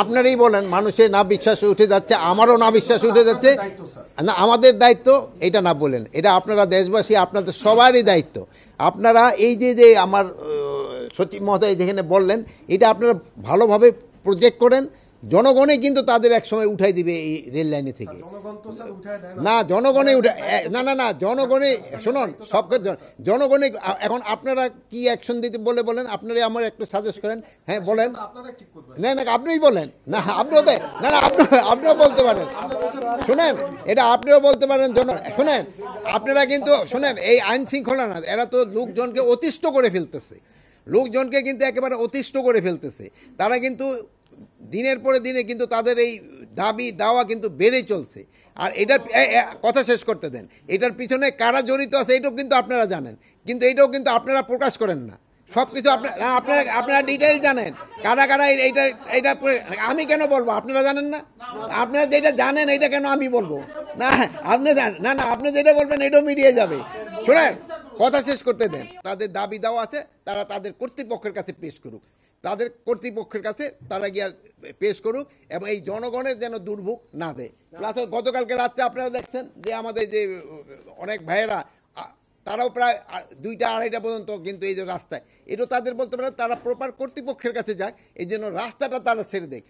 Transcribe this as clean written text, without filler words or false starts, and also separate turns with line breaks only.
আপনারই বলেন, মানুষের না বিশ্বাস উঠে যাচ্ছে, আমারও না বিশ্বাস উঠে যাচ্ছে। না, আমাদের দায়িত্ব এটা না বলেন, এটা আপনারা দেশবাসী, আপনাদের সবারই দায়িত্ব। আপনারা এই যে আমার সচিব মহোদয় যেখানে বললেন, এটা আপনারা ভালোভাবে প্রজেক্ট করেন। জনগণই কিন্তু তাদের এক সময় উঠাই দিবে এই রেল লাইনে থেকে। না, জনগণে উঠে না জনগণে, শুনুন, সব জনগণে। এখন আপনারা কি অ্যাকশন দিতে বলেন, আপনারা আমার একটু সাজেস্ট করেন। হ্যাঁ বলেন। না আপনিই বলেন। না আপনিও আপনিও বলতে পারেন। শুনেন, এটা আপনিও বলতে পারেন। শুনেন, আপনারা কিন্তু শুনেন, এই আইন শৃঙ্খলা না, এরা তো লোকজনকে অতিষ্ঠ করে ফেলতেছে, লোকজনকে কিন্তু একেবারে অতিষ্ঠ করে ফেলতেছে। তারা কিন্তু দিনের পরে দিনে কিন্তু তাদের এই দাবি দাওয়া কিন্তু বেড়ে চলছে। আর এটার কথা শেষ করতে দেন, এটার পিছনে কারা জড়িত আছে এটাও কিন্তু আপনারা জানেন, কিন্তু এটাও কিন্তু আপনারা প্রকাশ করেন না। সব কিছু আপনারা ডিটেইল জানেন, কারা কারা এইটা আমি কেন বলবো? আপনারা জানেন না? আপনারা যেটা জানেন এটা কেন আমি বলবো? না আপনি না আপনি যেটা বলবেন এটাও মিডিয়ে যাবে। শোনেন, কথা শেষ করতে দেন। তাদের দাবি দেওয়া আছে, তারা তাদের কর্তৃপক্ষের কাছে পেশ করুক, তাদের কর্তৃপক্ষের কাছে তারা গিয়া পেশ করুক, এবং এই জনগণের যেন দুর্ভোগ না দেয়। প্লাস গতকালকে রাত্রে আপনারা দেখছেন যে আমাদের যে অনেক ভাইয়েরা, তারাও প্রায় 2টা 2:30 পর্যন্ত কিন্তু এই যে রাস্তায়, এটাও তাদের বলতে পারে তারা প্রপার কর্তৃপক্ষের কাছে যায়, এই জন্য রাস্তাটা তারা ছেড়ে দেয়।